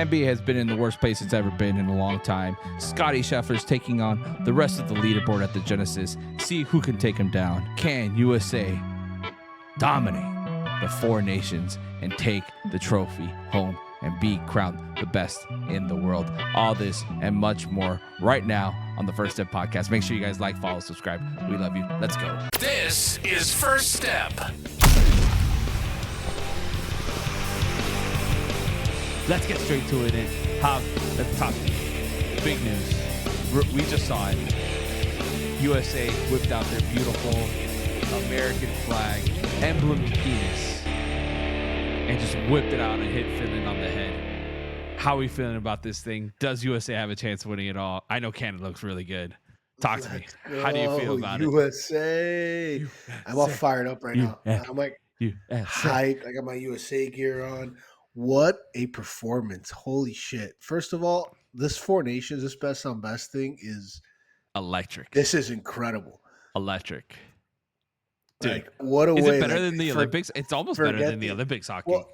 NBA has been in the worst place it's ever been in a long time. Scottie Scheffler is taking on the rest of the leaderboard at the Genesis. See who can take him down. Can USA dominate the four nations and take the trophy home and be crowned the best in the world? All this and much more right now on the First Step Podcast. Make sure you guys like, follow, subscribe. We love you. Let's go. This is First Step. Let's get straight to it and let's talk big news. We just saw it. USA whipped out their beautiful American flag, emblem penis, and just whipped it out and hit Finland on the head. How are we feeling about this thing? Does USA have a chance of winning it all? I know Canada looks really good. Talk to me. How do you feel about USA. I'm all fired up right now. I'm like hyped. I got my USA gear on. What a performance. Holy shit. First of all, this Four Nations, this best on best thing is electric. This is incredible. Electric. Dude, like, what a is way. It better than the Olympics? It's almost better than the Olympics hockey. Well,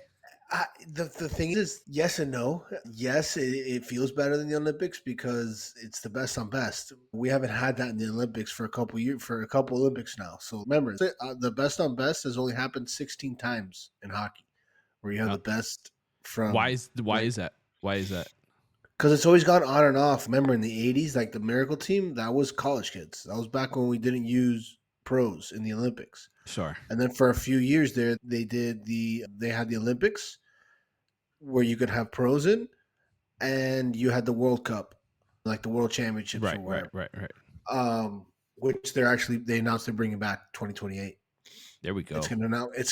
the thing is, yes and no. Yes, it feels better than the Olympics because it's the best on best. We haven't had that in the Olympics for a couple Olympics now. So remember, the best on best has only happened 16 times in hockey, where you have the best from. Why is that? Because it's always gone on and off. Remember in the 80s, like the Miracle Team, that was college kids. That was back when we didn't use pros in the Olympics. Sure. And then for a few years there, they had the Olympics where you could have pros in, and you had the World Cup, like the World Championships. Right. Which they announced they're bringing back 2028. There we go. It's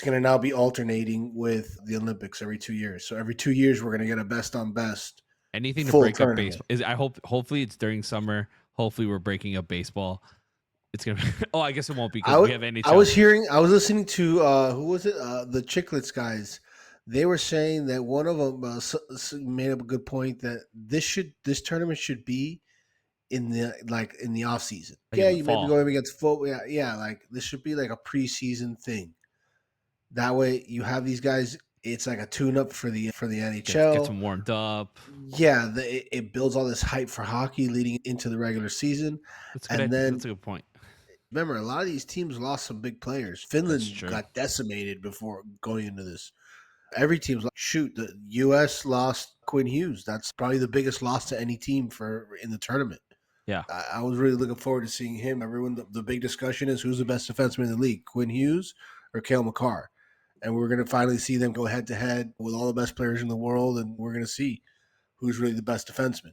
gonna now be alternating with the Olympics every 2 years. So every 2 years we're gonna get a best on best. Anything to break up baseball. Hopefully it's during summer. Hopefully we're breaking up baseball. It's gonna be, I guess it won't be because we have NHL. I was listening to who was it? The Chicklets guys. They were saying that one of them made up a good point that this tournament should be in the off season. You maybe going against full. Yeah. Like this should be like a preseason thing. That way you have these guys. It's like a tune-up for the NHL. Get them warmed up. Yeah, it builds all this hype for hockey leading into the regular season. That's a good point. Remember, a lot of these teams lost some big players. Finland got decimated before going into this. Every team's like, shoot, the U.S. lost Quinn Hughes. That's probably the biggest loss to any team in the tournament. Yeah. I was really looking forward to seeing him. Everyone, the big discussion is who's the best defenseman in the league, Quinn Hughes or Cale Makar? And we're going to finally see them go head-to-head with all the best players in the world, and we're going to see who's really the best defenseman.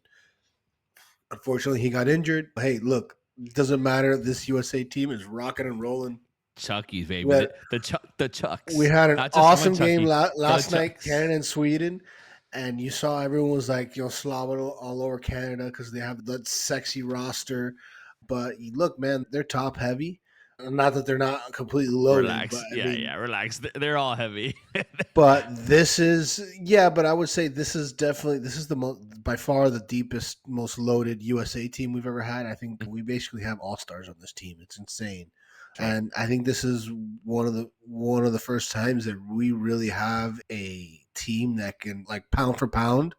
Unfortunately, he got injured. Hey, look, it doesn't matter. This USA team is rocking and rolling. Chuckies, baby. The Chucks. We had an awesome game last night, Canada and Sweden, and you saw everyone was like, slobbing all over Canada because they have that sexy roster. But look, man, they're top heavy. Not that they're not completely loaded. Relax. But, relax. They're all heavy. But but I would say this is by far the deepest, most loaded USA team we've ever had. I think we basically have all-stars on this team. It's insane. And I think this is one of the first times that we really have a team that can, like, pound for pound,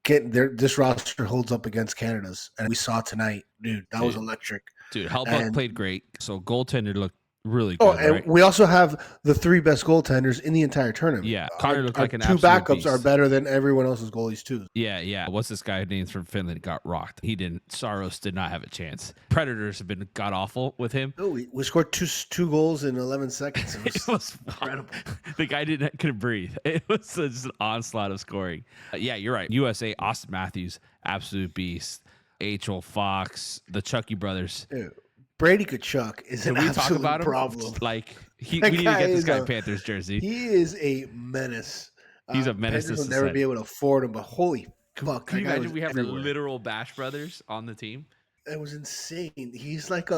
this roster holds up against Canada's. And we saw tonight, dude, that was electric. Dude, Hellbuck played great. So goaltender looked really good. Oh, and right? We also have the three best goaltenders in the entire tournament. Yeah, Connor looked like an absolute two backups beast. Are better than everyone else's goalies too. Yeah. What's this guy named from Finland? Got rocked. He didn't. Saros did not have a chance. Predators have been god awful with him. No, we scored two goals in 11 seconds. It was incredible. The guy couldn't breathe. It was just an onslaught of scoring. Yeah, you're right. USA, Austin Matthews, absolute beast. H.O. Fox, the Chucky brothers. Dude. Brady Tkachuk is an absolute problem. Like we need to get this guy a Panthers jersey. He is a menace. He's a menace. Panthers will never be able to afford him, but holy fuck! Can you imagine we have the literal Bash brothers on the team? It was insane. He's like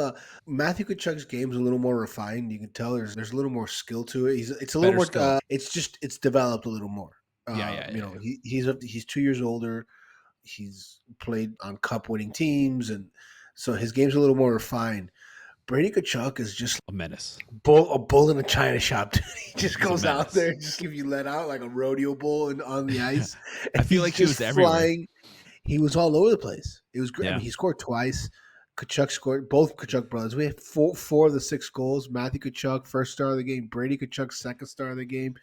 Matthew Tkachuk's game's a little more refined. You can tell there's a little more skill to it. It's a little more. It's developed a little more. He's 2 years older. He's played on cup winning teams and. So his game's a little more refined, Brady Kachuk is just A menace. a bull in a china shop. Dude. He just He's a goes out menace. there and just give you let out like a rodeo bull on the ice. I And feel he's like he just was everywhere. flying. He was all over the place. It was great. I Yeah. mean, he scored twice. Kachuk scored, both Kachuk brothers. We had four of the 6 goals. Matthew Kachuk, first star of the game. Brady Kachuk, second star of the game.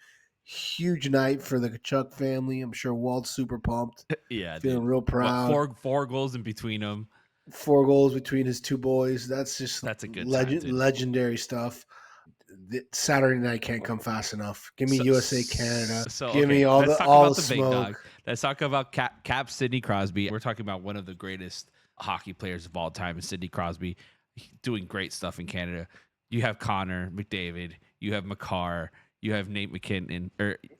Huge night for the Kachuk family. I'm sure Walt's super pumped. Yeah, Feeling dude. real proud. Four goals in between them. 4 goals between his 2 boys. That's That's a good time, dude. legendary stuff. Saturday night can't come fast enough. Give me USA, Canada. Give me all let's the talk all about the the big smoke. dog. Let's talk about Cap Sidney Crosby. We're talking about one of the greatest hockey players of all time, Sidney Crosby, doing great stuff in Canada. You have Connor McDavid. You have McCarr. You have Nate McKinnon.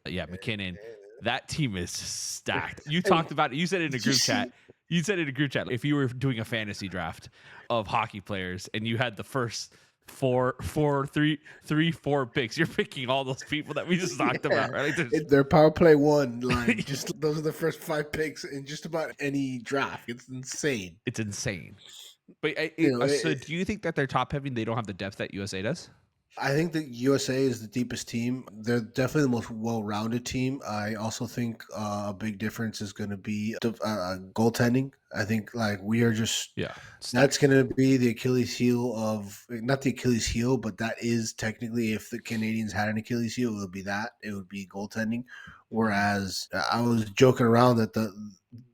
McKinnon. That team is stacked. You talked about it. You said it in a group chat. You said in a group chat, if you were doing a fantasy draft of hockey players and you had the first four picks, you're picking all those people that we just talked about, right? Like Their power play 1 line. Just those are the first 5 picks in just about any draft. It's insane. It's insane. But so do you think that they're top heavy and they don't have the depth that USA does? I think the USA is the deepest team. They're definitely the most well-rounded team. I also think a big difference is going to be goaltending. I think like we are just that's going to be the Achilles heel of not the Achilles heel, but that is technically if the Canadians had an Achilles heel, it would be that. It would be goaltending. Whereas I was joking around that the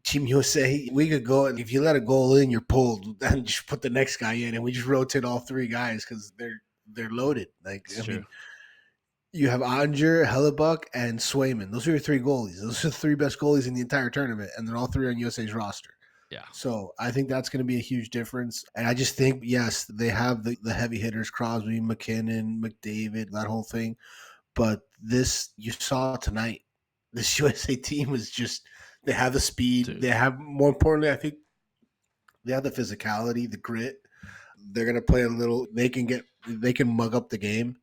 Team USA, we could go and if you let a goal in, you're pulled, and just put the next guy in, and we just rotate all 3 guys because they're loaded. Like I mean, you have Onger, Hellebuck, and Swayman. Those are your 3 goalies. Those are the 3 best goalies in the entire tournament, and they're all 3 on USA's roster. Yeah. So I think that's going to be a huge difference. And I just think, yes, they have the heavy hitters, Crosby, McKinnon, McDavid, that whole thing. But this, you saw tonight, this USA team is just, they have the speed. Dude. They have, more importantly, I think they have the physicality, the grit. They're going to play a little, they can mug up the game.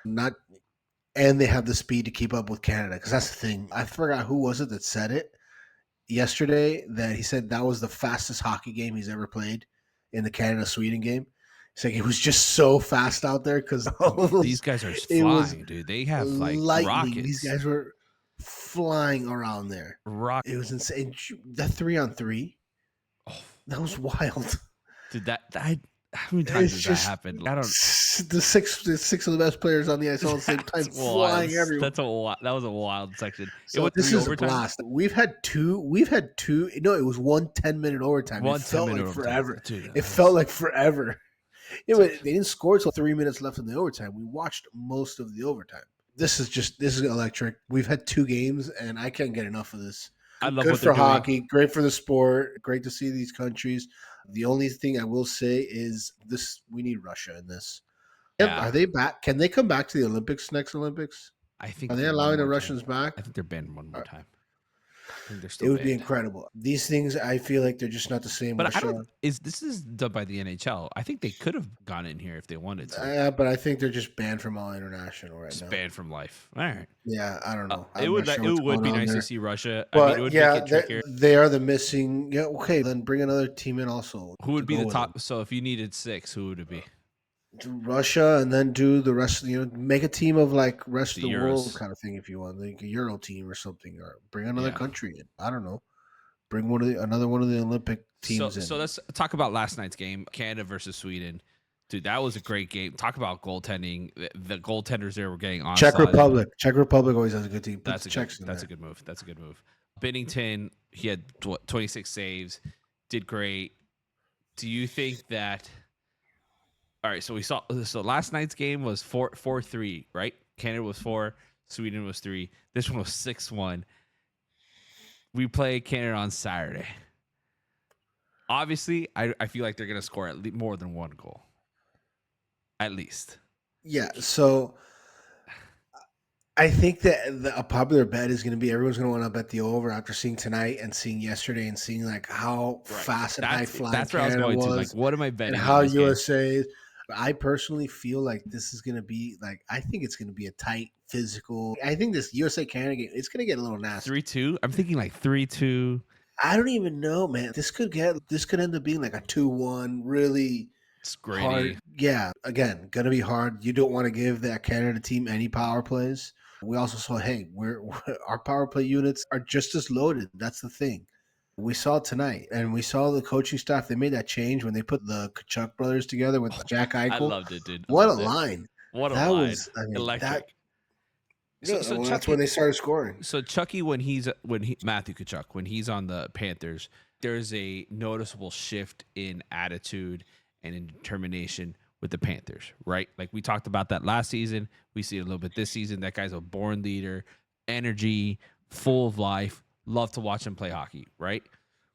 And they have the speed to keep up with Canada. Because that's the thing. I forgot who was it that said it yesterday, that he said that was the fastest hockey game he's ever played in the Canada-Sweden game. He's like, it was just so fast out there because these guys are flying, dude. They have like lightning. Rockets. These guys were flying around there. It was insane. That 3-on-3, that was wild. Dude, how many times does that happen? I don't. The six of the best players on the ice all at the same time, flying everywhere. That was a wild section. So this is a blast. We've had two. No, it was 1 10-minute overtime. It felt like forever. Dude, it felt like forever. They didn't score until 3 minutes left in the overtime. We watched most of the overtime. This is electric. We've had 2 games, and I can't get enough of this. I love good for hockey, great for the sport, great to see these countries. The only thing I will say is this: we need Russia in this. Yeah. Are they back? Can they come back to the Olympics next Olympics? I think. Are they allowing the Russians back? I think they're banned one more time. I think they're still. It would be incredible. These things, I feel like they're just not the same. But this is done by the NHL. I think they could have gone in here if they wanted to. But I think they're just banned from all international right now. Banned from life. All right. Yeah, I don't know. It would be nice to see Russia. But it would make it trickier. They are the missing. Yeah, okay. Then bring another team in also. Who would be the top? So if you needed 6, who would it be? Russia, and then do the rest. Make a team of like rest of the world kind of thing if you want, like a Euro team or something, or bring another country in. I don't know. Bring another one of the Olympic teams in. So let's talk about last night's game, Canada versus Sweden. Dude, that was a great game. Talk about goaltending. The goaltenders there were getting on. Czech Republic always has a good team. That's a good move. That's a good move. Binnington, he had 26 saves, did great. Do you think that? All right, so last night's game was 4-3, right? Canada was 4, Sweden was 3. This one was 6-1. We play Canada on Saturday. Obviously, I feel like they're going to score at least more than 1 goal. At least. Yeah, so I think that a popular bet is going to be everyone's going to want to bet the over after seeing tonight and seeing yesterday and seeing like how fast and high flying that's where Canada I was going was, to. Like, what am I betting? And how USA. I personally feel like this is going to be like, I think it's going to be a tight physical. I think this USA Canada game, it's going to get a little nasty. 3-2. I'm thinking like 3-2. I don't even know, man. This could end up being like a 2-1. Really It's gritty. Hard. Yeah. Again, gonna be hard. You don't want to give that Canada team any power plays. We also saw, hey, our power play units are just as loaded. That's the thing. We saw it tonight, and we saw the coaching staff. They made that change when they put the Kachuk brothers together with Jack Eichel. I loved it, dude. What a line! What a That line. was, I mean, Electric. Yeah, well, that's when they started scoring. So Chucky, Matthew Kachuk, when he's on the Panthers, there's a noticeable shift in attitude and in determination with the Panthers, right? Like we talked about that last season. We see it a little bit this season. That guy's a born leader, energy, full of life. Love to watch him play hockey, right?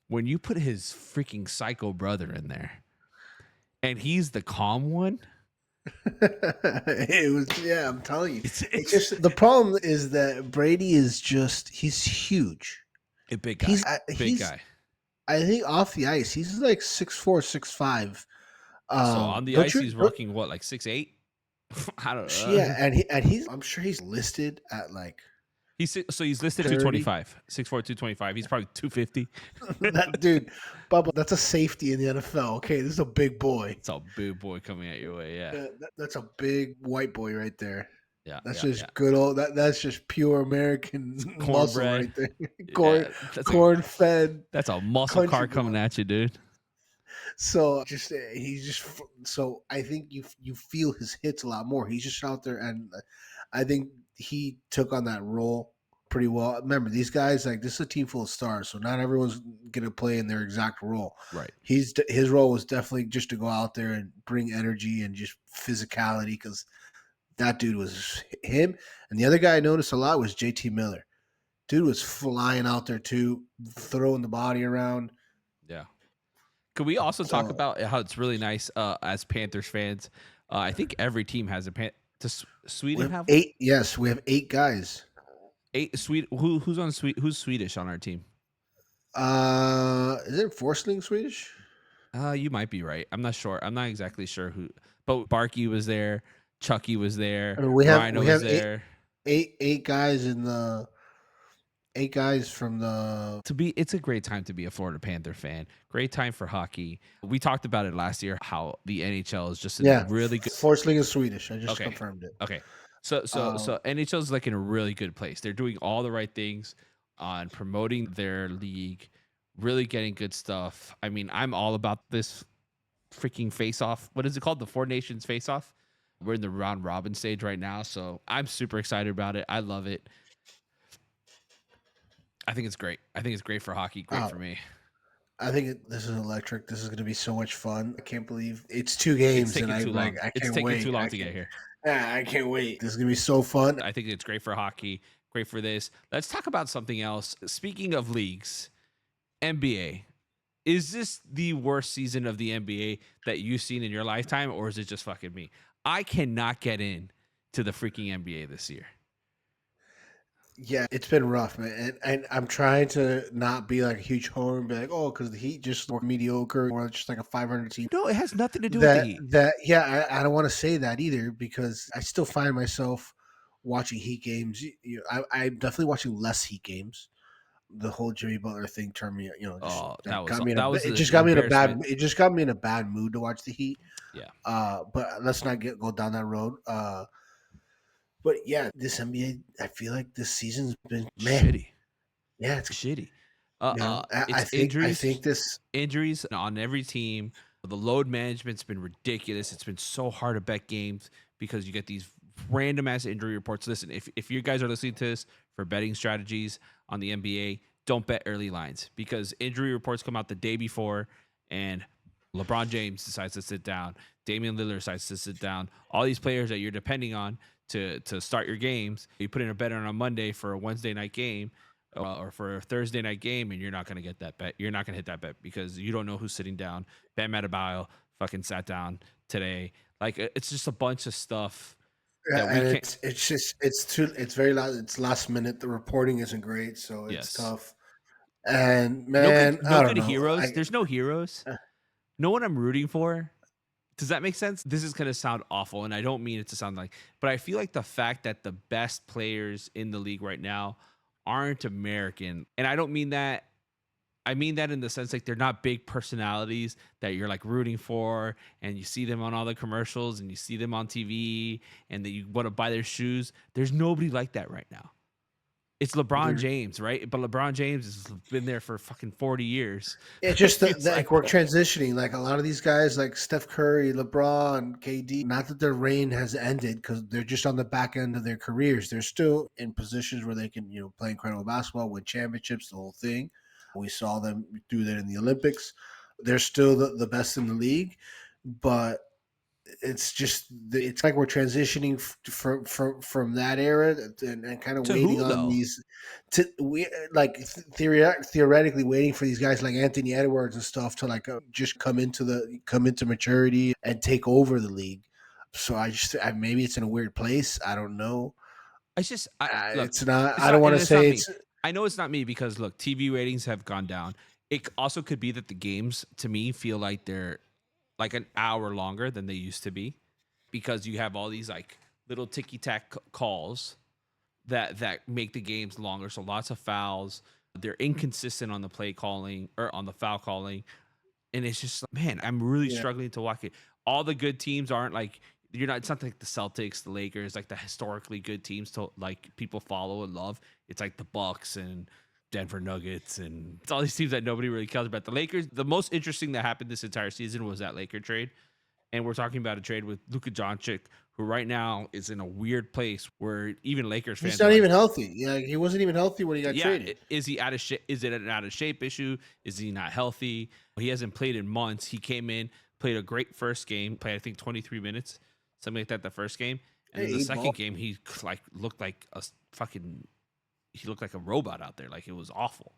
When you put his freaking psycho brother in there and he's the calm one. It was, yeah, I'm telling you. It's just, the problem is that Brady is just, he's huge. A big guy. Big guy. I think off the ice, he's like 6'4", 6'5". So on the ice, he's rocking what, like 6'8"? I don't know. Yeah, and he's, I'm sure he's listed at like, he's listed 225, 6'4", 225. He's probably 250. That dude, Bubba, that's a safety in the NFL. Okay, this is a big boy. It's a big boy coming at your way. Yeah, that's a big white boy right there. Yeah, that's just good old. That's just pure American muscle right there. Corn fed. That's a muscle car coming at you, dude. So so I think you feel his hits a lot more. He's just out there, and I think he took on that role pretty well. Remember, these guys, like, this is a team full of stars, so not everyone's gonna play in their exact role. Right. His role was definitely just to go out there and bring energy and just physicality, because that dude was him. And the other guy I noticed a lot was JT Miller. Dude was flying out there too, throwing the body around. Yeah. Could we also talk about how it's really nice as Panthers fans? I think every team has a Does Sweden have 8? Yes, we have 8 guys. 8 Sweden. Who's on Who's Swedish on our team? Is it Forsling Swedish? You might be right. I'm not sure. I'm not exactly sure who. But Barkey was there. Chucky was there. I mean, Rhino was there. Eight guys in the. 8 guys from the. It's a great time to be a Florida Panther fan. Great time for hockey. We talked about it last year, how the NHL is just really good. Forsling is Swedish. I just confirmed it. Okay. So NHL is like in a really good place. They're doing all the right things on promoting their league, really getting good stuff. I mean, I'm all about this freaking face-off. What is it called? The Four Nations face-off. We're in the round robin stage right now, so I'm super excited about it. I love it. I think it's great. I think it's great for hockey. Great for me. I think this is electric. This is going to be so much fun. I can't believe it's 2 games, and I can't wait. It's taking too long to get here. Yeah, I can't wait. This is going to be so fun. I think it's great for hockey. Great for this. Let's talk about something else. Speaking of leagues, NBA. Is this the worst season of the NBA that you've seen in your lifetime, or is it just fucking me? I cannot get in to the freaking NBA this year. Yeah, it's been rough, man. And I'm trying to not be like a huge homer and be like, oh, because the Heat just were mediocre, or just like a 500 team. No, it has nothing to do with the Heat. Yeah, I don't want to say that either, because I still find myself watching Heat games. I'm definitely watching less Heat games. The whole Jimmy Butler thing turned me, it just got me in a bad mood to watch the Heat. Yeah. But let's not go down that road. But yeah, this NBA, I feel like this season's been shitty. Yeah, it's shitty. I think injuries on every team. The load management's been ridiculous. It's been so hard to bet games because you get these random ass injury reports. Listen, if you guys are listening to this for betting strategies on the NBA, don't bet early lines, because injury reports come out the day before and LeBron James decides to sit down. Damian Lillard decides to sit down. All these players that you're depending on to start your games, you put in a bet on a Monday for a Wednesday night game or for a Thursday night game, and you're not going to get that bet. You're not going to hit that bet because you don't know who's sitting down. Bam Adebayo fucking sat down today. Like, it's just a bunch of stuff. Yeah, and it's very last. It's last minute. The reporting isn't great, so it's tough. And man, no good heroes. There's no heroes. No one I'm rooting for. Does that make sense? This is going to sound awful, and I don't mean it to sound like, but I feel like the fact that the best players in the league right now aren't American, and I don't mean that I mean that in the sense like they're not big personalities that you're like rooting for, and you see them on all the commercials and you see them on TV and that you want to buy their shoes. There's nobody like that right now. It's LeBron They're- James, right? But LeBron James has been there for fucking 40 years. It's just It's that like, like we're transitioning. Like a lot of these guys, like Steph Curry, LeBron, KD. Not that their reign has ended because they're just on the back end of their careers. They're still in positions where they can, play incredible basketball, win championships, the whole thing. We saw them do that in the Olympics. They're still the best in the league, but it's like we're transitioning from that era and kind of to waiting who on though? these theoretically waiting for these guys like Anthony Edwards and stuff to just come into maturity and take over the league. So maybe it's in a weird place. I don't know. It's just look, It's not. it's I don't not, want and to it's not say me. it's. I know it's not me because look, TV ratings have gone down. It also could be that the games to me feel like they're like an hour longer than they used to be because you have all these like little ticky tack calls that make the games longer. So lots of fouls. They're inconsistent on the play calling or on the foul calling. And it's just, man, I'm really Yeah. struggling to watch it. All the good teams aren't like, it's not like the Celtics, the Lakers, like the historically good teams to like people follow and love. It's like the Bucks and Denver Nuggets and it's all these teams that nobody really cares about. The Lakers, the most interesting that happened this entire season was that Laker trade. And we're talking about a trade with Luka Doncic, who right now is in a weird place where even Lakers fans He's are not like, even healthy. Yeah, he wasn't even healthy when he got traded. is he out of shape? Is it an out of shape issue? Is he not healthy? He hasn't played in months. He came in, played a great first game, played I think 23 minutes, something like that. The first game, and then Hey, the he second balled. game, he like looked like a fucking. He looked like a robot out there. Like it was awful.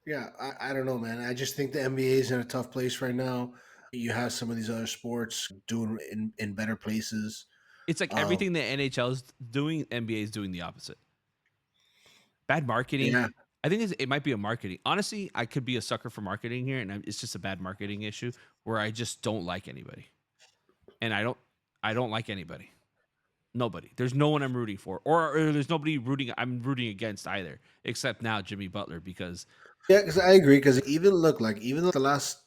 Yeah, I don't know, man. I just think the NBA is in a tough place right now. You have some of these other sports doing in better places. It's like everything the NHL is doing, NBA is doing the opposite. Bad marketing. Yeah, I think it might be a marketing. Honestly, I could be a sucker for marketing here, and it's just a bad marketing issue where I just don't like anybody, and I don't like anybody. Nobody. There's no one I'm rooting for, or there's nobody I'm rooting against either, except now Jimmy Butler because yeah, because I agree. Because even the last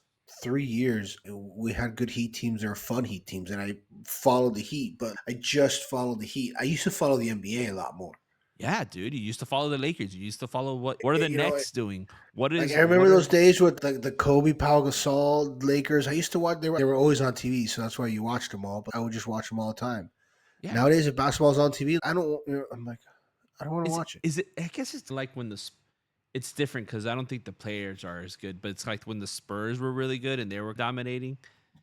3 years, we had good Heat teams. They were fun Heat teams, and I followed the Heat. But I just followed the Heat. I used to follow the NBA a lot more. yeah, dude, you used to follow the Lakers. You used to follow what are the Nets doing? What Like is I remember what are, those days with the Kobe, Pau Gasol Lakers. I used to watch. They were always on TV, so that's why you watched them all. But I would just watch them all the time. yeah. Nowadays, if basketball's on TV, I don't. I'm like, I don't want to watch it. Is it? I guess it's like when it's different because I don't think the players are as good, but it's like when the Spurs were really good and they were dominating.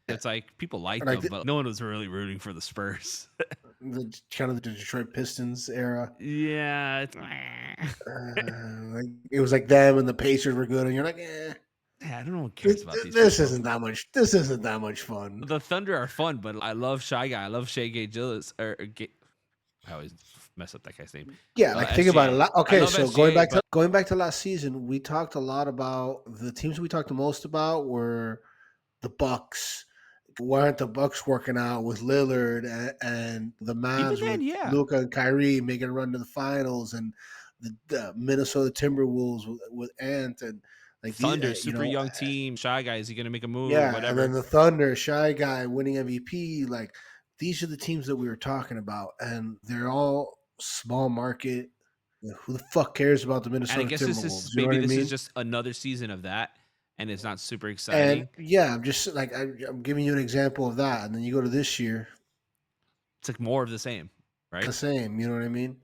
It's like people liked Like them, but no one was really rooting for the Spurs. The kind of the Detroit Pistons era. Yeah, it's, Like it was like them and the Pacers were good, and you're like, yeah, I don't know who cares about these. This people. isn't that much. This isn't that much fun. The Thunder are fun, but I love Shy Guy. I love Shai Gilgeous. I always mess up that guy's name. Yeah, like think about it. I Okay, love so SGA, going back to last season, we talked a lot about the teams we talked the most about were the Bucks. Why aren't the Bucks working out with Lillard and the Mavs then, with yeah. Luka and Kyrie making a run to the finals, and the Minnesota Timberwolves with Ant and like Thunder, these, super young team. Shy Guy, is he gonna make a move? yeah, Whatever. and then the Thunder, Shy Guy winning MVP. Like these are the teams that we were talking about, and they're all small market. Who the fuck cares about the Minnesota and I guess Timberwolves? this is just another season of that, and it's not super exciting. And yeah, I'm just like I'm giving you an example of that, and then you go to this year, It's like more of the same, right? the same. You know what I mean?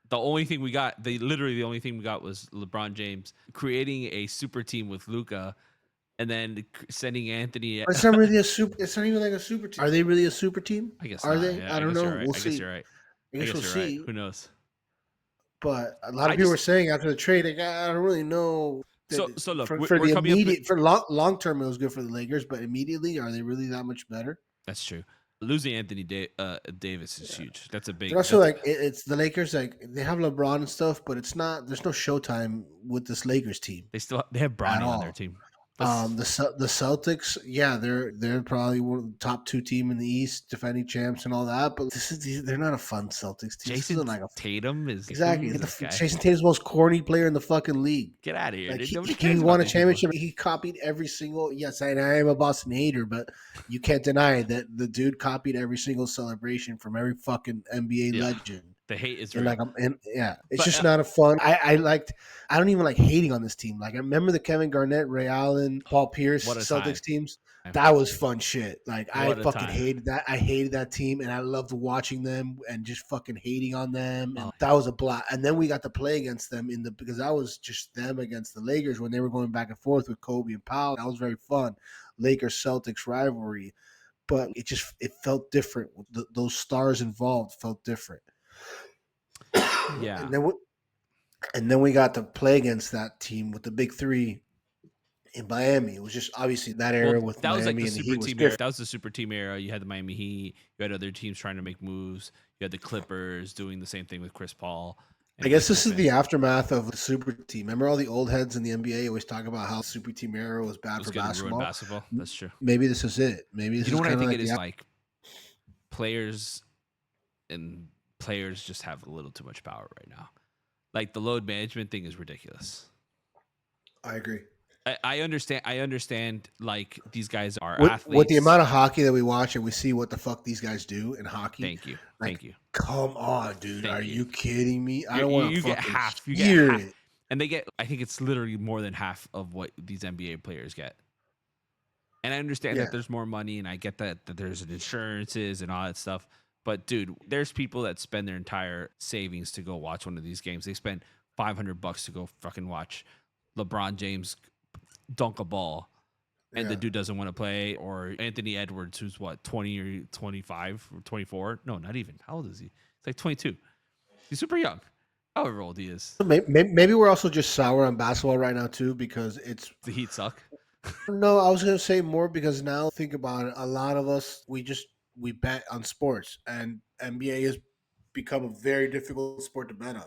The only thing we got, literally the only thing we got was LeBron James creating a super team with Luka, and then sending Anthony. But it's not really a super. It's not even like a super team. Are they really a super team? I guess Are not. they? Yeah, I don't know. Right. We'll I see. guess you're right. I guess we'll you're see. right. Who knows? But a lot of people were saying after the trade, like, I don't really know. So look, for we're the coming up immediate, for long term, it was good for the Lakers, but immediately, are they really that much better? That's true. Losing Anthony Davis is huge. That's a big. But also, like, it's the Lakers. Like, they have LeBron and stuff, but it's not. There's no Showtime with this Lakers team. They have Bronny on their all. team. The Celtics, yeah, they're probably one of the top 2 team in the East, defending champs and all that. But they're not a fun Celtics team. This Jason isn't like a Tatum is exactly. who is this guy? Jason Tatum's the most corny player in the fucking league. Get out of here, Like dude. Nobody he cares about won a these people. championship. He copied every single. Yes, I am a Boston hater, but you can't deny that the dude copied every single celebration from every fucking NBA Yeah. legend. The hate is And real. it's But, just not a fun. I don't even like hating on this team. Like I remember the Kevin Garnett, Ray Allen, Paul Pierce What a Celtics time. teams. That was fun shit. Like I What a fucking time. hated that. I hated that team, and I loved watching them and just fucking hating on them. And Oh. that was a blast. And then we got to play against them because that was just them against the Lakers when they were going back and forth with Kobe and Powell. That was very fun. Lakers Celtics rivalry, but it felt different. Those stars involved felt different. Yeah. And then we got to play against that team with the big three in Miami. It was just obviously that era with that Miami was like the and the super Heat was team era. different. That was the super team era. You had the Miami Heat. You had other teams trying to make moves. You had the Clippers doing the same thing with Chris Paul. I guess this is the aftermath of the super team. Remember all the old heads in the NBA always talk about how super team era was bad for basketball? Basketball. That's true. Maybe this is it. Maybe this you know is what I think like it is like? Players just have a little too much power right now. Like the load management thing is ridiculous. I agree. I understand. Like these guys are athletes. With the amount of hockey that we watch and we see what the fuck these guys do in hockey. Thank you. Like, Thank you. Come on, dude. Are you kidding me? I don't You want to get half. You get hear half. it. And they get, I think it's literally more than half of what these NBA players get. And I understand that there's more money, and I get that there's insurances and all that stuff. But dude, there's people that spend their entire savings to go watch one of these games. They spend $500 to go fucking watch LeBron James dunk a ball, and the dude doesn't want to play. Or Anthony Edwards, who's what, 20 or 25 or 24? No, not even. How old is he? He's like 22. He's super young. However old he is. Maybe we're also just sour on basketball right now too because it's the Heat suck. No, I was gonna say more because now think about it. A lot of us we bet on sports, and NBA has become a very difficult sport to bet on.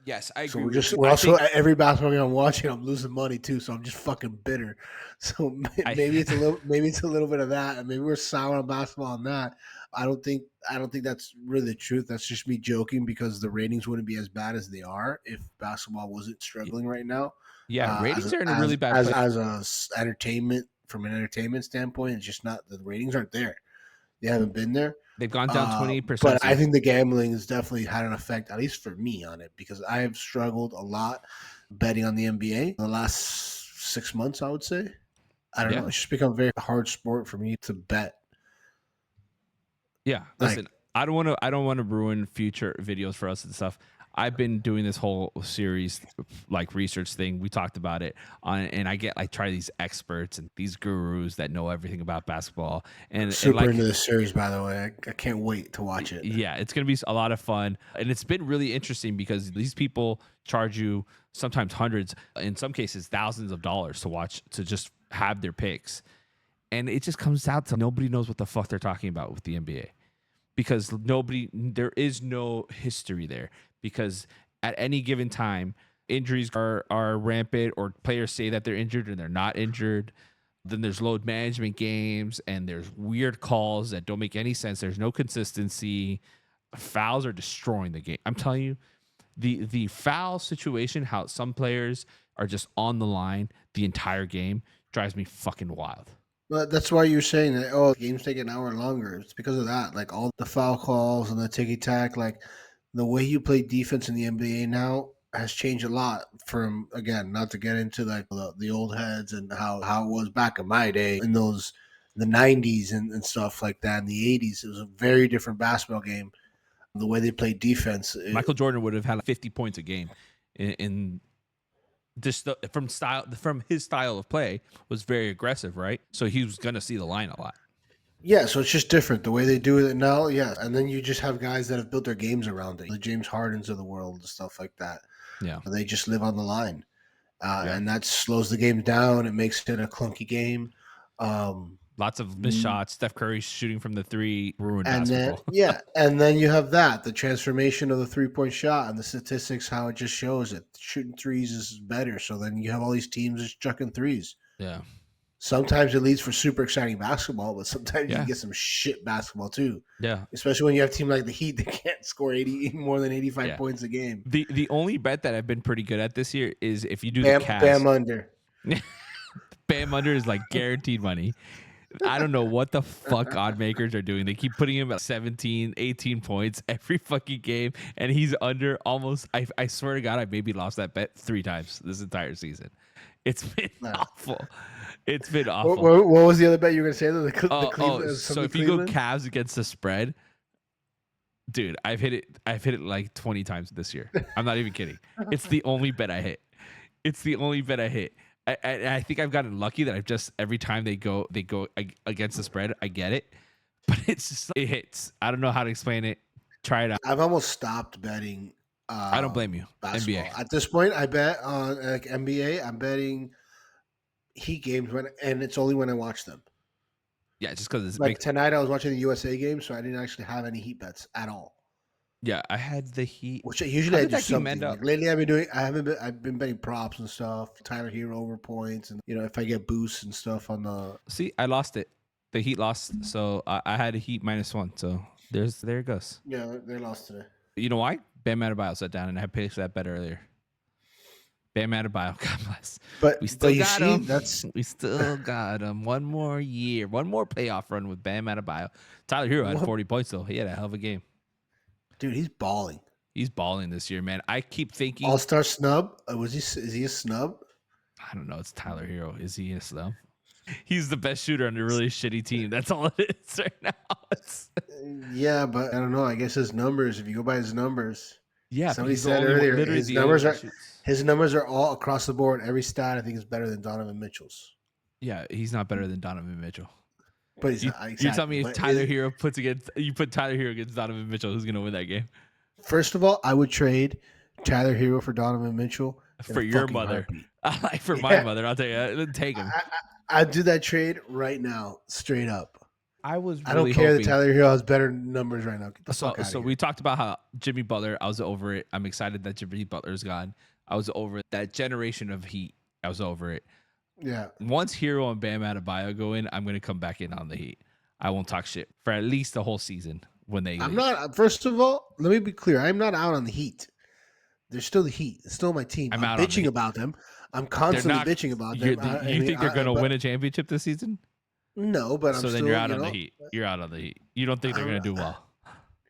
Yes, I So agree. we're also every basketball game I'm watching, I'm losing money too. So I'm just fucking bitter. So maybe it's a little bit of that, and maybe we're sour on basketball on that. I don't think that's really the truth. That's just me joking because the ratings wouldn't be as bad as they are if basketball wasn't struggling right now. Yeah, ratings are in a really bad place. As a entertainment, from an entertainment standpoint, it's just not, the ratings aren't there. They haven't been there. They've gone down 28%. But I think the gambling has definitely had an effect, at least for me, on it, because I have struggled a lot betting on the NBA the last 6 months, I would say. I don't know. It's just become a very hard sport for me to bet. Yeah. Listen, I don't want to ruin future videos for us and stuff. I've been doing this whole series, like research thing. We talked about it and I get try these experts and these gurus that know everything about basketball. And super into this series, by the way. I can't wait to watch it. Yeah, it's going to be a lot of fun. And it's been really interesting because these people charge you sometimes hundreds, in some cases thousands of dollars to watch, to just have their picks. And it just comes out to nobody knows what the fuck they're talking about with the NBA. Because there is no history there. Because at any given time, injuries are rampant, or players say that they're injured and they're not injured. Then there's load management games, and there's weird calls that don't make any sense. There's no consistency. Fouls are destroying the game. I'm telling you, the foul situation, how some players are just on the line the entire game, drives me fucking wild. But that's why you're saying that, games take an hour longer. It's because of that. Like all the foul calls and the ticky-tack, like the way you play defense in the NBA now has changed a lot from, again, not to get into like the old heads and how it was back in my day in the 90s and stuff like that. In the 80s, it was a very different basketball game. The way they played defense. Michael Jordan would have had 50 points a game in just from his style of play was very aggressive, right? So he was going to see the line a lot. Yeah, so it's just different the way they do it now. Yeah, and then you just have guys that have built their games around it, the James Hardens of the world and stuff like that. Yeah, they just live on the line, and that slows the game down. It makes it a clunky game. Lots of missed shots. Steph Curry shooting from the three, ruined And basketball. and then you have the transformation of the 3-point shot and the statistics, how it just shows that shooting threes is better. So then you have all these teams just chucking threes. Yeah. Sometimes it leads for super exciting basketball, but sometimes Yeah. you get some shit basketball too. Yeah. Especially when you have a team like the Heat that can't score more than 85 points a game. The only bet that I've been pretty good at this year is if you do Bam, the Cavs. Bam under. Bam under is like guaranteed money. I don't know what the fuck odd makers are doing. They keep putting him at 17, 18 points every fucking game, and he's under almost. I swear to God, I maybe lost that bet 3 times this entire season. It's been awful. It's been awful. What was the other bet you were going to say? The Cleveland. So if you go Cavs against the spread, dude, I've hit it like 20 times this year. I'm not even kidding. It's the only bet I hit. I think I've gotten lucky that I've just every time they go against the spread, I get it. But it hits. I don't know how to explain it. Try it out. I've almost stopped betting. I don't blame you. Basketball. NBA. At this point, I bet on like NBA. I'm betting Heat games and it's only when I watch them. Yeah, just because it's like tonight I was watching the USA game, so I didn't actually have any Heat bets at all. Yeah, I had the Heat. Which usually I do something. Like lately I've been betting props and stuff. Tyler Hero over points, and if I get boosts and stuff on the. See, I lost it. The Heat lost, so I had a Heat -1. So there it goes. Yeah, they lost today. You know why? Bam Adebayo sat down, and I paid for that bet earlier. Bam Adebayo, God bless. But we still got him. That's we still got him. One more year, one more playoff run with Bam Adebayo. Tyler Hero had 40 points though. He had a hell of a game. Dude, he's balling. He's balling this year, man. I keep thinking All-Star snub. Is he a snub? I don't know. It's Tyler Hero. Is he a snub? He's the best shooter on a really shitty team. That's all it is right now. Yeah, but I don't know. I guess his numbers. If you go by his numbers, yeah. Somebody said earlier his numbers are all across the board. Every stat I think is better than Donovan Mitchell's. Yeah, he's not better than Donovan Mitchell. But he's not, exactly. You're telling me if Tyler Hero put Tyler Hero against Donovan Mitchell, who's gonna win that game? First of all, I would trade Tyler Hero for Donovan Mitchell for your mother. For my mother, I'll tell you, take him. I'd do that trade right now, straight up. I don't care that Tyler Hero has better numbers right now. So we talked about how Jimmy Butler. I was over it. I'm excited that Jimmy Butler's gone. I was over it. That generation of Heat. I was over it. Yeah. Once Hero and Bam Adebayo go in, I'm going to come back in on the Heat. I won't talk shit for at least the whole season when they. I'm not. First of all, let me be clear. I'm not out on the Heat. They're still the Heat. It's still my team. I'm bitching about them. I'm constantly bitching about them. You think they're going to win a championship this season? No, but so then you're out on the Heat. You're out on the Heat. You don't think they're going to do well?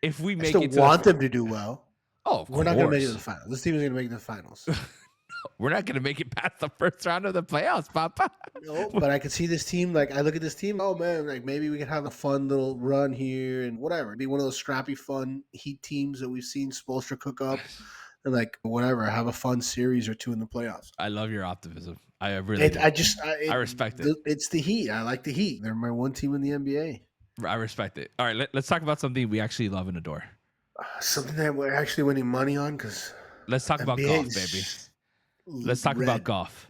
If we make it, want them to do well. Oh, we're not going to make it to the finals. This team is going to make the finals. We're not going to make it past the first round of the playoffs, Papa. No, but I could see this team. Like, I look at this team. Oh man, like maybe we could have a fun little run here and whatever. Be one of those scrappy, fun Heat teams that we've seen Spoelstra cook up, and like whatever, have a fun series or two in the playoffs. I love your optimism. I really. I respect it. It's the Heat. I like the Heat. They're my one team in the NBA. I respect it. All right, let's talk about something we actually love and adore. Something that we're actually winning money on because. Let's talk about golf, baby. Let's talk about golf.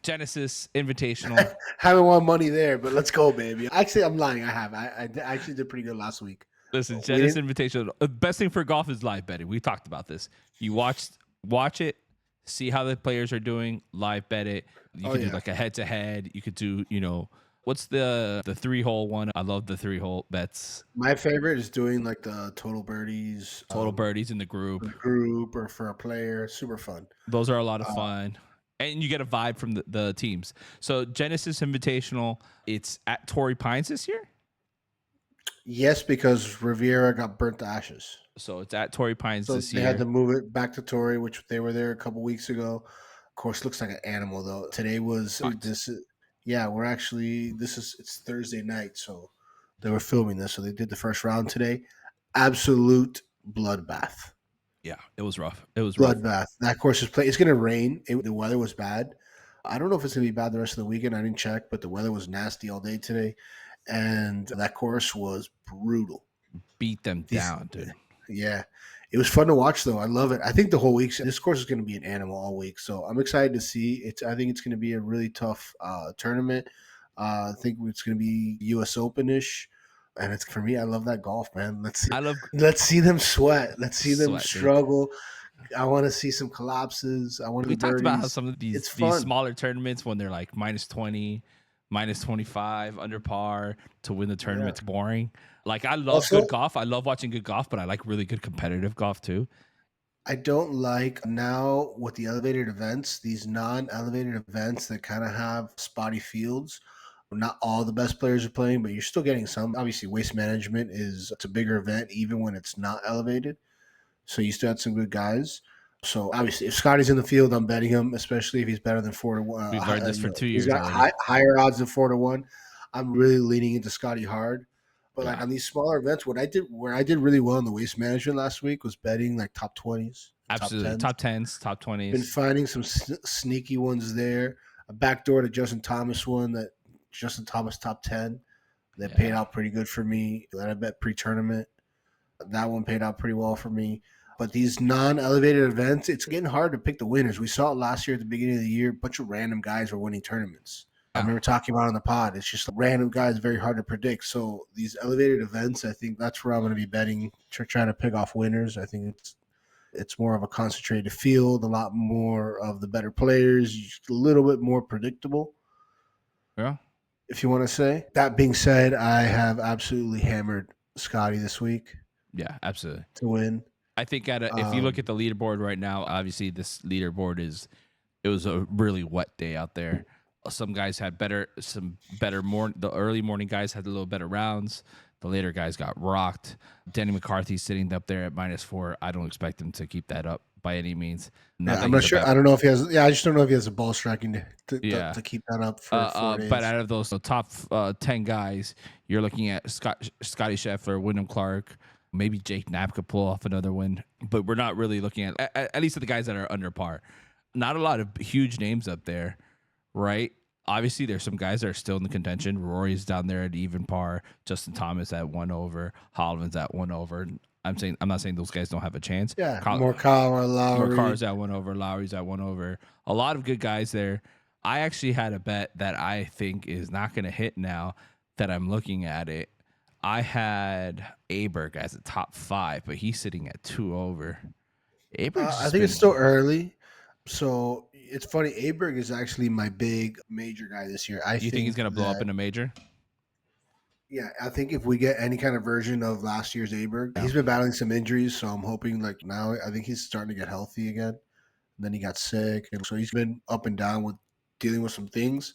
Genesis Invitational. Haven't won money there, but let's go, baby. Actually, I'm lying. I have. I actually did pretty good last week. Listen, Genesis Invitational. The best thing for golf is live betting. We talked about this. You watch it, see how the players are doing, live bet it. You can do like a head-to-head. You could do, what's the 3-hole one? I love the 3-hole bets. My favorite is doing like the total birdies. Birdies in the group. Or for a player. Super fun. Those are a lot of fun. And you get a vibe from the teams. So Genesis Invitational, it's at Torrey Pines this year? Yes, because Riviera got burnt to ashes. So it's at Torrey Pines this year. They had to move it back to Torrey, which they were there a couple weeks ago. Of course, looks like an animal though. Today was this. Yeah, it's Thursday night, so they were filming this. So they did the first round today. Absolute bloodbath. Yeah, it was rough. It was bloodbath. That course is playing. It's going to rain. The weather was bad. I don't know if it's going to be bad the rest of the weekend. I didn't check, but the weather was nasty all day today, and that course was brutal. Beat them down, dude. Yeah. It was fun to watch, though. I love it. I think the whole week, this course is going to be an animal all week. So I'm excited to see it. I think it's going to be a really tough tournament. I think it's going to be U.S. Open-ish. And it's for me, I love that golf, man. I love Let's see them sweat. Let's see them sweat, dude. struggle. I want to see some collapses. I want to We the talked about how birdies. some of It's these fun. smaller tournaments when they're like minus 20, minus 25 under par to win the tournament's boring. Like I love Also, good golf. I love watching good golf, but I like really good competitive golf too. I don't like now with the elevated events, these non-elevated events that kind of have spotty fields. Not all the best players are playing, but you're still getting some. Obviously, Waste Management it's a bigger event even when it's not elevated. So you still had some good guys. So obviously, if Scotty's in the field, I'm betting him, especially if he's better than 4-1. We've learned this for 2 He's years got already. higher odds than 4-1. I'm really leaning into Scotty hard. But like Yeah. on these smaller events, where I did really well in the Waste Management last week was betting like top 20s, Absolutely. Top 10s, top 20s. been finding some sneaky ones there. A backdoor to Justin Thomas one that Justin Thomas top 10 that paid out pretty good for me. That I bet pre-tournament. That one paid out pretty well for me. But these non-elevated events, it's getting hard to pick the winners. We saw it last year at the beginning of the year. A bunch of random guys were winning tournaments. I remember talking about it on the pod. It's just random guys, very hard to predict. So these elevated events, I think that's where I'm going to be betting, trying to pick off winners. I think it's more of a concentrated field, a lot more of the better players, just a little bit more predictable. Yeah. If you want to say. That being said, I have absolutely hammered Scotty this week. Yeah, absolutely. To win. I think if you look at the leaderboard right now, obviously this leaderboard it was a really wet day out there. Some guys had better. The early morning guys had a little better rounds. The later guys got rocked. Denny McCarthy's sitting up there at -4. I don't expect him to keep that up by any means. I'm not sure. I don't know if he has. Yeah, I just don't know if he has a ball striking to keep that up for 4 days. But out of those top 10 guys, you're looking at Scottie Scheffler, Wyndham Clark, maybe Jake Knapp could pull off another win. But we're not really looking at least at the guys that are under par. Not a lot of huge names up there, right? Obviously, there's some guys that are still in the contention. Rory's down there at even par. Justin Thomas at 1 over. Holland's at 1 over. I'm not saying those guys don't have a chance. Yeah, Morikawa, Lowry. Morikawa's at 1 over. Lowry's at 1 over. A lot of good guys there. I actually had a bet that I think is not going to hit now that I'm looking at it. I had Aberg as a top 5, but he's sitting at 2 over. I think it's still early. So it's funny. Aberg is actually my big major guy this year. Do you think he's going to blow up in a major? Yeah, I think if we get any kind of version of last year's Aberg, he's been battling some injuries, so I'm hoping like now I think he's starting to get healthy again. And then he got sick, and so he's been up and down with dealing with some things.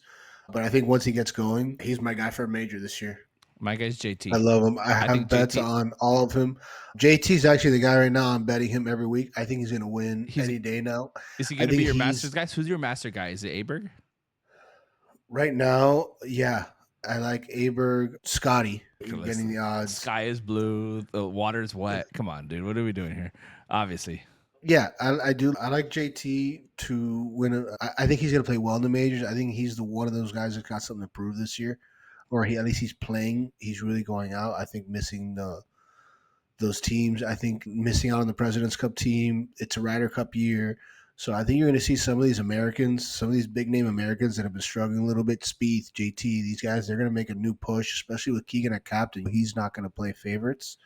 But I think once he gets going, he's my guy for a major this year. My guy's JT. I love him. I have bets on all of him. JT's actually the guy right now. I'm betting him every week. I think he's going to win any day now. Is he going to be your Masters guy? Who's your master guy? Is it Aberg? Right now, yeah. I like Aberg, Scotty. Getting the odds. Sky is blue. The water is wet. Come on, dude. What are we doing here? Obviously. Yeah, I do. I like JT to win. I think he's going to play well in the majors. I think he's one of those guys that got something to prove this year. Or at least he's playing. He's really going out. I think missing those teams. I think missing out on the President's Cup team. It's a Ryder Cup year. So I think you're going to see some of these Americans, some of these big-name Americans that have been struggling a little bit, Spieth, JT, these guys, they're going to make a new push, especially with Keegan at captain. He's not going to play favorites.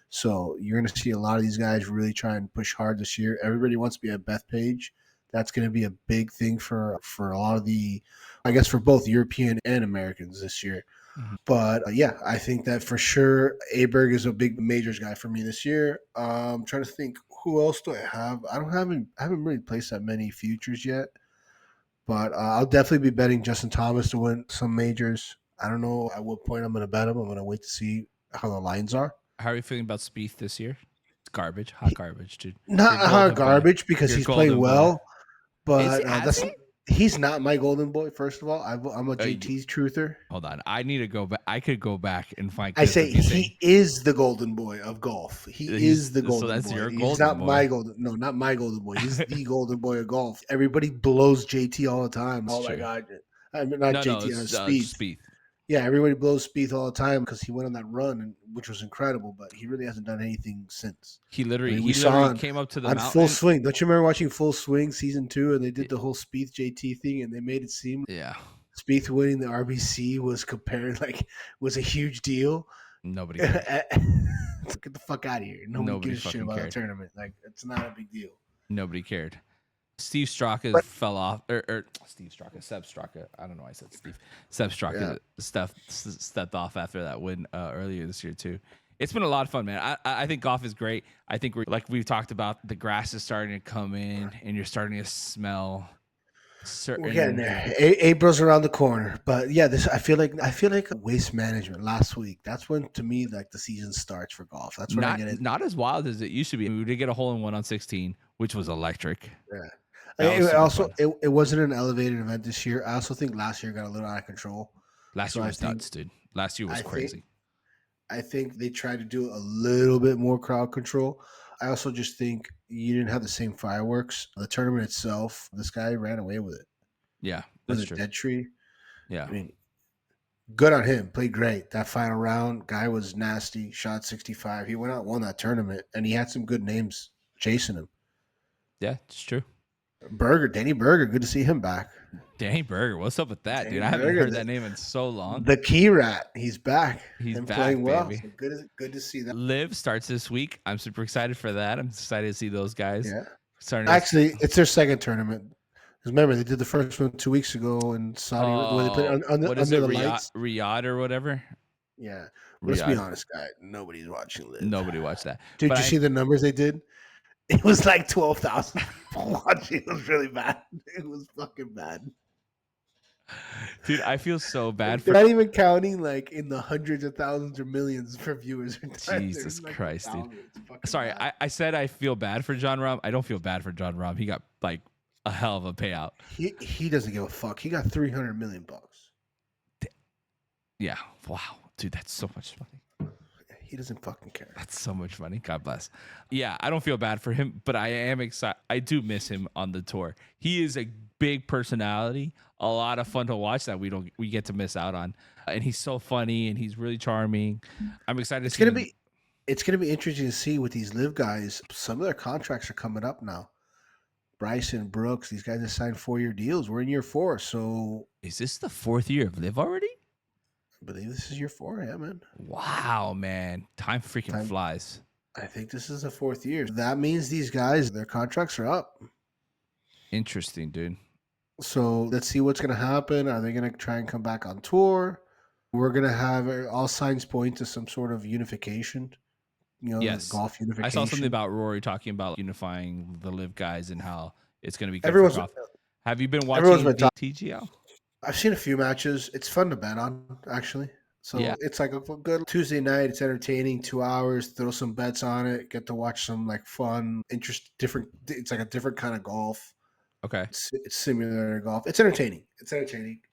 So you're going to see a lot of these guys really try and push hard this year. Everybody wants to be at Bethpage. That's going to be a big thing for a lot of for both European and Americans this year. Mm-hmm. But yeah, I think that for sure Aberg is a big majors guy for me this year. I'm trying to think who else do I have. I haven't really placed that many futures yet, but I'll definitely be betting Justin Thomas to win some majors. I don't know at what point I'm going to bet him. I'm going to wait to see how the lines are. How are you feeling about Spieth this year? It's garbage, hot garbage, dude. Not hot garbage because he's played well. But he's not my golden boy, first of all. I'm a JT truther. Hold on. I need to go back. I could go back and find. I say he is the golden boy of golf. He is the golden boy. So that's your golden boy. He's not my golden. No, not my golden boy. He's the golden boy of golf. Everybody blows JT all the time. That's true. My God. I mean, not JT, Spieth. Yeah, everybody blows Spieth all the time because he went on that run, which was incredible, but he really hasn't done anything since. He literally came up to the mountain. Full Swing. Don't you remember watching Full Swing season 2 and they did the whole Spieth JT thing and they made it seem? Yeah. Spieth winning the RBC was was a huge deal. Nobody cared. Get the fuck out of here. Nobody Nobody gives a shit fucking about that cared. tournament. Like, it's not a big deal. Nobody cared. Steve Straka But fell off, or Steve Straka, Seb Straka. I don't know why I said Steve. Seb Straka stepped off after that win earlier this year too. It's been a lot of fun, man. I think golf is great. I think we've talked about, the grass is starting to come in, and you're starting to smell certain. we're getting there. April's around the corner, but yeah, I feel like waste management last week. That's when, to me, like the season starts for golf. That's when I get it. Not as wild as it used to be. We did get a hole in one on 16, which was electric. Yeah. That was super fun. It wasn't an elevated event this year. I also think last year got a little out of control. Last year was nuts, dude. Last year was crazy. I think they tried to do a little bit more crowd control. I also just think you didn't have the same fireworks. The tournament itself, this guy ran away with it. Yeah, With that's a true. dead tree. Yeah. I mean, good on him. Played great. That final round, guy was nasty. Shot 65. He went out and won that tournament, and he had some good names chasing him. Yeah, it's true. Danny Berger, good to see him back. Danny Berger, what's up with that, Danny dude? I haven't Berger, heard that name in so long. The key rat, he's back. He's and back, playing well. baby. So good to see that. Live starts this week. I'm super excited for that. I'm excited to see those guys. Yeah. Actually, it's their second tournament. Because remember, they did the first one 2 weeks ago in Saudi, where they put it under the lights. Riyadh or whatever? Yeah. Let's be honest, guy. Nobody's watching Live. Nobody watched that. Dude, did you see the numbers they did? It was like 12,000 people watching. It was really bad. It was fucking bad. Dude, I feel so bad They're not even counting like in the hundreds of thousands or millions for viewers. Jesus Christ, dude. Sorry, I said I feel bad for John Rahm. I don't feel bad for John Rahm. He got like a hell of a payout. He doesn't give a fuck. He got $300 million. Yeah. Wow. Dude, that's so much money. He doesn't fucking care. That's so much money. God bless. Yeah, I don't feel bad for him, but I am excited. I do miss him on the tour. He is a big personality, a lot of fun to watch that we get to miss out on. And he's so funny and he's really charming. I'm excited to see. It's gonna be interesting to see with these Live guys. Some of their contracts are coming up now. Bryson, Brooks, these guys have signed 4-year deals. We're in year 4, so is this the 4th year of Live already? I believe this is year 4, yeah, man. Wow, man. Time flies. I think this is the 4th year. That means these guys, their contracts are up. Interesting, dude. So let's see what's going to happen. Are they going to try and come back on tour? We're going to have all signs point to some sort of unification. Yes. Golf unification. I saw something about Rory talking about unifying the Live guys and how it's going to be good Everyone's, for golf. Have you been watching the TGL? I've seen a few matches. It's fun to bet on, actually. So it's like a good Tuesday night. It's entertaining. 2 hours. Throw some bets on it. Get to watch some like fun, different. It's like a different kind of golf. Okay. It's simulator golf. It's entertaining.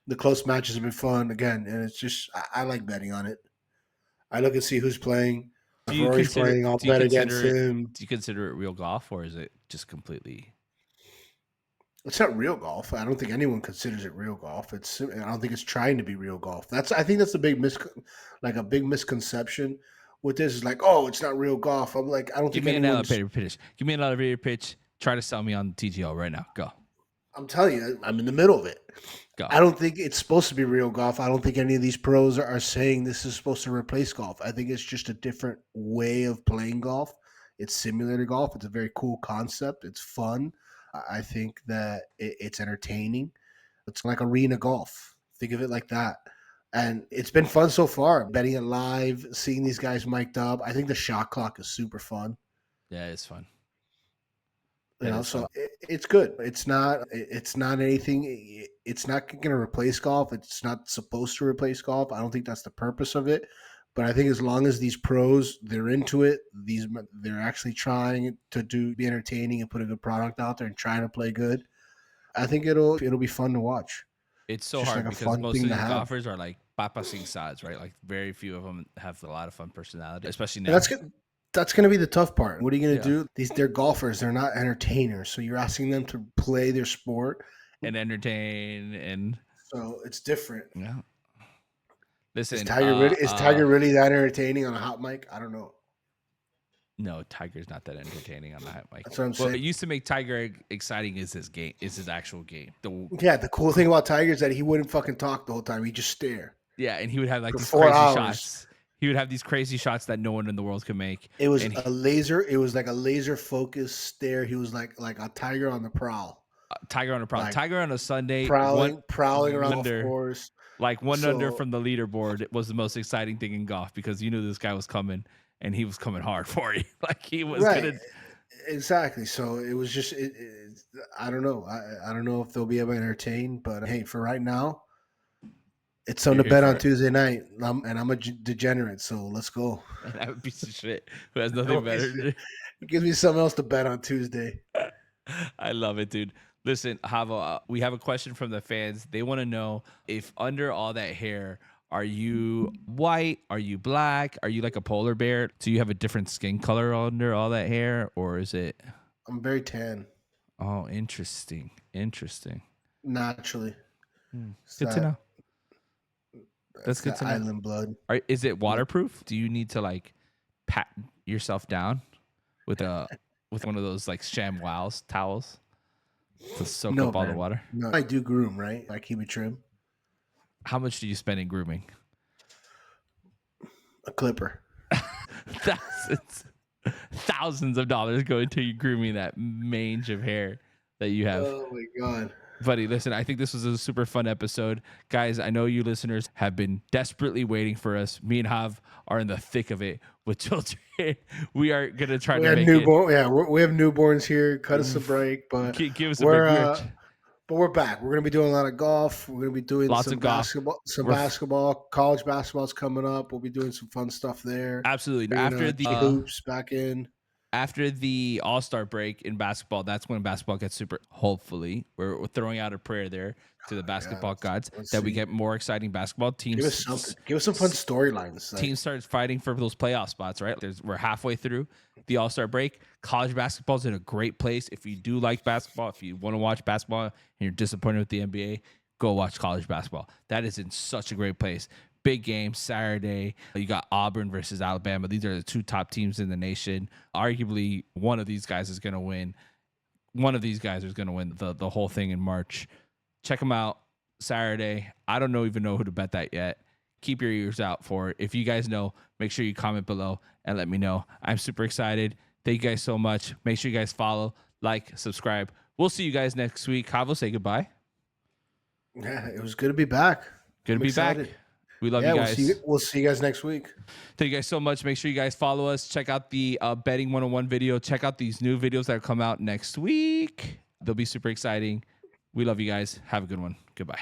The close matches have been fun again, and it's just I like betting on it. I look and see who's playing. If Rory's playing, I'll bet against him. Do you consider it real golf, or is it just completely? It's not real golf. I don't think anyone considers it real golf. I don't think it's trying to be real golf. I think that's a big misconception with this. Is like, oh, it's not real golf. I'm like, I don't think anyone's... Give me an elevator pitch. Try to sell me on TGL right now. Go. I'm telling you, I'm in the middle of it. Go. I don't think it's supposed to be real golf. I don't think any of these pros are saying this is supposed to replace golf. I think it's just a different way of playing golf. It's simulator golf. It's a very cool concept. It's fun. I think that it's entertaining. It's like arena golf. Think of it like that. And it's been fun so far. Betting it live, seeing these guys mic'd up. I think the shot clock is super fun. Yeah, it's fun. So it's good. It's not anything. It's not going to replace golf. It's not supposed to replace golf. I don't think that's the purpose of it. But I think as long as these pros, they're into it, they're actually trying to be entertaining and put a good product out there and trying to play good, I think it'll be fun to watch. It's so hard like because most of these golfers are like papasing sides, right? Like very few of them have a lot of fun personality, especially now. That's going to be the tough part. What are you going to do? They're golfers. They're not entertainers. So you're asking them to play their sport and entertain, and so it's different. Yeah. Listen, is Tiger really that entertaining on a hot mic? I don't know. No, Tiger's not that entertaining on that, Mike. That's what I'm What saying. used to make Tiger exciting is his game, is his actual game. Yeah, the cool thing about Tiger is that he wouldn't fucking talk the whole time. He'd just stare. Yeah, and he would have like For these 4 crazy hours. shots. He would have these crazy shots that no one in the world could make. It was And a laser. It was like a laser focused stare. He was like a tiger on the prowl, Tiger on a like, Tiger on a Sunday, prowling around under, the course. like one under So- from the leaderboard. It was the most exciting thing in golf because you knew this guy was coming and he was coming hard for you. Like he was Right. gonna. Exactly. So it was just. I don't know. I don't know if they'll be able to entertain, but hey, for right now, it's something to You're here bet for on it. Tuesday night, and I'm a degenerate, so let's go. That piece of shit who has nothing better to do. It gives me something else to bet on Tuesday. I love it, dude. Listen, Hava, we have a question from the fans. They want to know if under all that hair, are you white? Are you black? Are you like a polar bear? Do you have a different skin color under all that hair? Or is it? I'm very tan Oh, interesting. Interesting. naturally. It's Good to that- know. That's it's good that to know. island blood. Is it waterproof? Do you need to like pat yourself down with one of those like ShamWows towels to soak up all the man. water? No, I do groom, right? I keep it trim. How much do you spend in grooming? A clipper. Thousands of dollars go into you grooming that mange of hair that you have. Oh my god. Buddy, listen, I think this was a super fun episode. Guys, I know you listeners have been desperately waiting for us. Me and Hav are in the thick of it with children. We are going to try We to have make newborn. Yeah, we have newborns here. Cut us a break, but it. Give us a we're big but we're back. We're gonna be doing a lot of golf. We're gonna be doing Lots some of golf. basketball. We're- Basketball. College basketball's coming up. We'll be doing some fun stuff there. Absolutely. We're After gonna the get hoops back in. after the All-Star break in basketball, that's when basketball gets super. Hopefully, we're throwing out a prayer there to the basketball gods let's that we see. get more exciting basketball teams. Give us something. Give us some fun storylines. Like, Teams start fighting for those playoff spots, right? We're halfway through the All-Star break. College basketball's in a great place. If you do like basketball, if you want to watch basketball and you're disappointed with the NBA, go watch college basketball. That is in such a great place. Big game Saturday. You got Auburn versus Alabama. These are the two top teams in the nation. Arguably, one of these guys is going to win. One of these guys is going to win the whole thing in March. Check them out Saturday. I don't even know who to bet that yet. Keep your ears out for it. If you guys know, make sure you comment below and let me know. I'm super excited. Thank you guys so much. Make sure you guys follow, like, subscribe. We'll see you guys next week. Havo, say goodbye. yeah, it was good to be back. Good to I'm be excited. back. We love Yeah, you guys. we'll see you guys next week. Thank you guys so much. Make sure you guys follow us. Check out the Betting 101 video. Check out these new videos that will come out next week. They'll be super exciting. We love you guys. Have a good one. Goodbye.